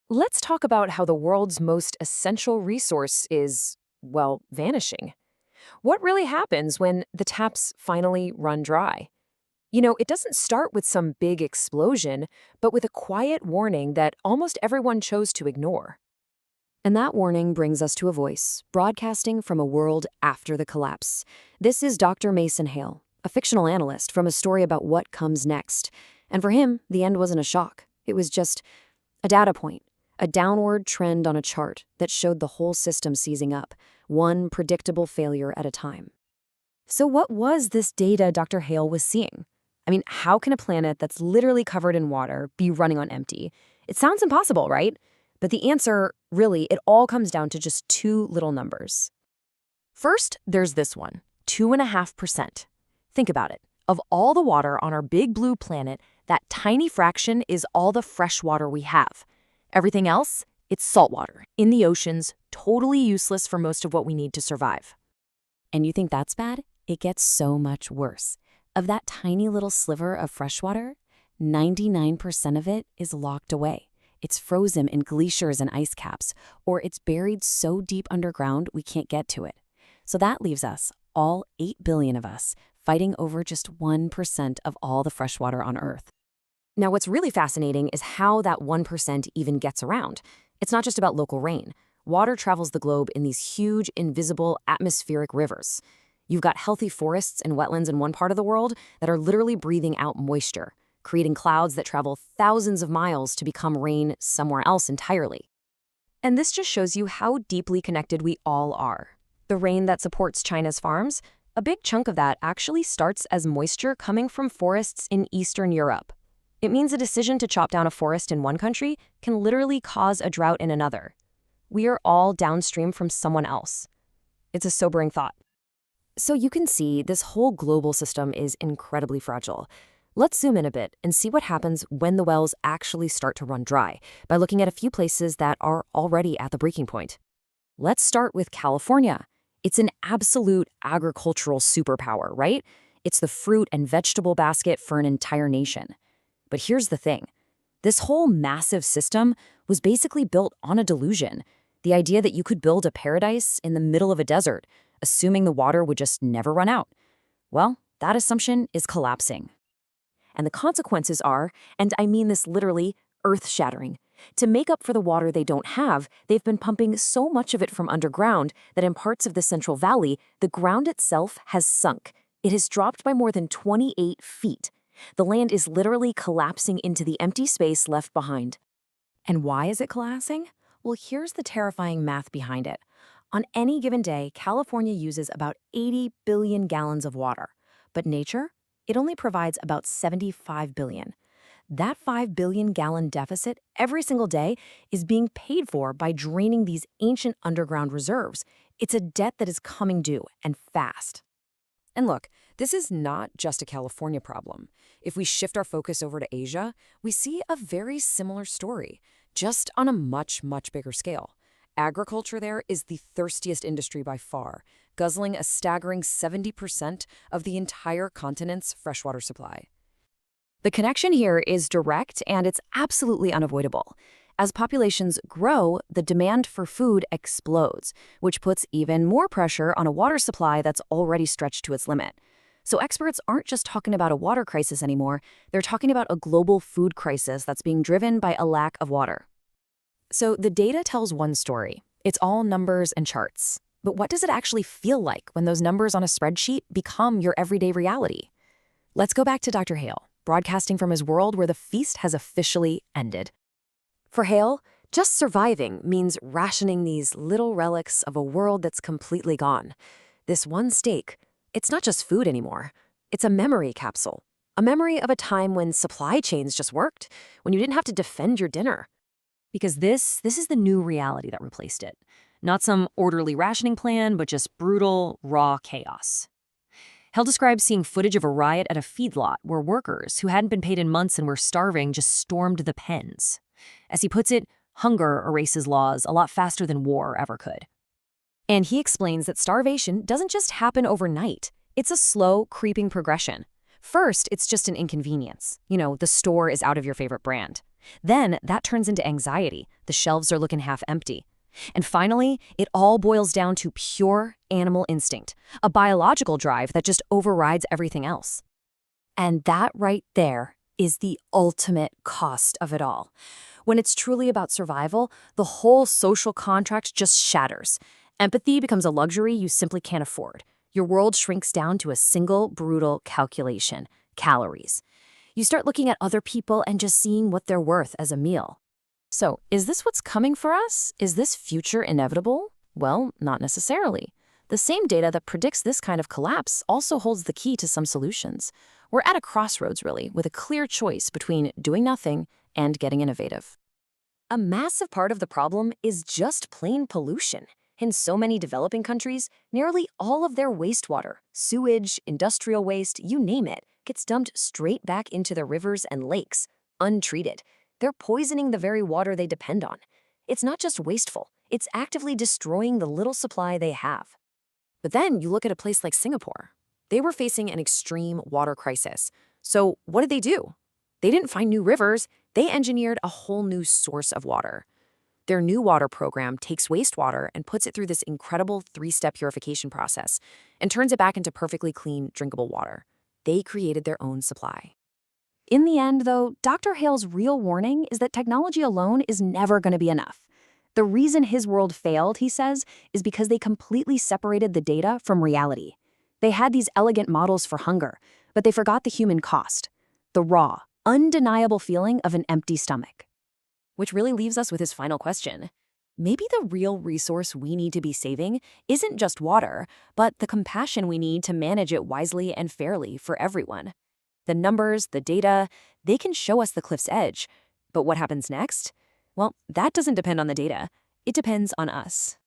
Let's talk about how the world's most essential resource is, well, vanishing. What really happens when the taps finally run dry? It doesn't start with some big explosion, but with a quiet warning that almost everyone chose to ignore. And that warning brings us to a voice, broadcasting from a world after the collapse. This is Dr. Mason Hale, a fictional analyst from a story about what comes next. And for him, the end wasn't a shock. It was just a data point, a downward trend on a chart that showed the whole system seizing up, one predictable failure at a time. So what was this data Dr. Hale was seeing? I mean, how can a planet that's literally covered in water be running on empty? It sounds impossible, right? But the answer, really, it all comes down to just two little numbers. First, there's this one, 2.5%. Think about it. Of all the water on our big blue planet, that tiny fraction is all the fresh water we have. Everything else, it's salt water, in the oceans, totally useless for most of what we need to survive. And you think that's bad? It gets so much worse. Of that tiny little sliver of fresh water, 99% of it is locked away. It's frozen in glaciers and ice caps, or it's buried so deep underground we can't get to it. So that leaves us, all 8 billion of us, fighting over just 1% of all the fresh water on Earth. Now, what's really fascinating is how that 1% even gets around. It's not just about local rain. Water travels the globe in these huge, invisible, atmospheric rivers. You've got healthy forests and wetlands in one part of the world that are literally breathing out moisture, creating clouds that travel thousands of miles to become rain somewhere else entirely. And this just shows you how deeply connected we all are. The rain that supports China's farms, a big chunk of that actually starts as moisture coming from forests in Eastern Europe. It means a decision to chop down a forest in one country can literally cause a drought in another. We are all downstream from someone else. It's a sobering thought. So you can see this whole global system is incredibly fragile. Let's zoom in a bit and see what happens when the wells actually start to run dry by looking at a few places that are already at the breaking point. Let's start with California. It's an absolute agricultural superpower, right? It's the fruit and vegetable basket for an entire nation. But here's the thing. This whole massive system was basically built on a delusion. The idea that you could build a paradise in the middle of a desert, assuming the water would just never run out. Well, that assumption is collapsing. And the consequences are, and I mean this literally, earth-shattering. To make up for the water they don't have, they've been pumping so much of it from underground that in parts of the Central Valley, the ground itself has sunk. It has dropped by more than 28 feet. The land is literally collapsing into the empty space left behind. And why is it collapsing? Well, here's the terrifying math behind it. On any given day, California uses about 80 billion gallons of water. But nature? It only provides about 75 billion. That 5 billion gallon deficit every single day is being paid for by draining these ancient underground reserves. It's a debt that is coming due, and fast. And look, this is not just a California problem. If we shift our focus over to Asia, we see a very similar story, just on a much, much bigger scale. Agriculture there is the thirstiest industry by far, guzzling a staggering 70% of the entire continent's freshwater supply. The connection here is direct and it's absolutely unavoidable. As populations grow, the demand for food explodes, which puts even more pressure on a water supply that's already stretched to its limit. So experts aren't just talking about a water crisis anymore, they're talking about a global food crisis that's being driven by a lack of water. So the data tells one story. It's all numbers and charts. But what does it actually feel like when those numbers on a spreadsheet become your everyday reality? Let's go back to Dr. Hale, broadcasting from his world where the feast has officially ended. For Hale, just surviving means rationing these little relics of a world that's completely gone. This one steak, it's not just food anymore. It's a memory capsule. A memory of a time when supply chains just worked, when you didn't have to defend your dinner. Because this is the new reality that replaced it. Not some orderly rationing plan, but just brutal, raw chaos. Hell describes seeing footage of a riot at a feedlot where workers who hadn't been paid in months and were starving just stormed the pens. As he puts it, hunger erases laws a lot faster than war ever could. And he explains that starvation doesn't just happen overnight. It's a slow, creeping progression. First, it's just an inconvenience. The store is out of your favorite brand. Then that turns into anxiety. The shelves are looking half empty. And finally, it all boils down to pure animal instinct, a biological drive that just overrides everything else. And that right there is the ultimate cost of it all. When it's truly about survival, the whole social contract just shatters. Empathy becomes a luxury you simply can't afford. Your world shrinks down to a single brutal calculation: calories. You start looking at other people and just seeing what they're worth as a meal. So, is this what's coming for us? Is this future inevitable? Well, not necessarily. The same data that predicts this kind of collapse also holds the key to some solutions. We're at a crossroads, really, with a clear choice between doing nothing and getting innovative. A massive part of the problem is just plain pollution. In so many developing countries, nearly all of their wastewater, sewage, industrial waste, you name it, gets dumped straight back into the rivers and lakes, untreated. They're poisoning the very water they depend on. It's not just wasteful, it's actively destroying the little supply they have. But then you look at a place like Singapore. They were facing an extreme water crisis. So what did they do? They didn't find new rivers, they engineered a whole new source of water. Their new water program takes wastewater and puts it through this incredible 3-step purification process and turns it back into perfectly clean, drinkable water. They created their own supply. In the end, though, Dr. Hale's real warning is that technology alone is never going to be enough. The reason his world failed, he says, is because they completely separated the data from reality. They had these elegant models for hunger, but they forgot the human cost, the raw, undeniable feeling of an empty stomach. Which really leaves us with his final question. Maybe the real resource we need to be saving isn't just water, but the compassion we need to manage it wisely and fairly for everyone. The numbers, the data, they can show us the cliff's edge. But what happens next? Well, that doesn't depend on the data. It depends on us.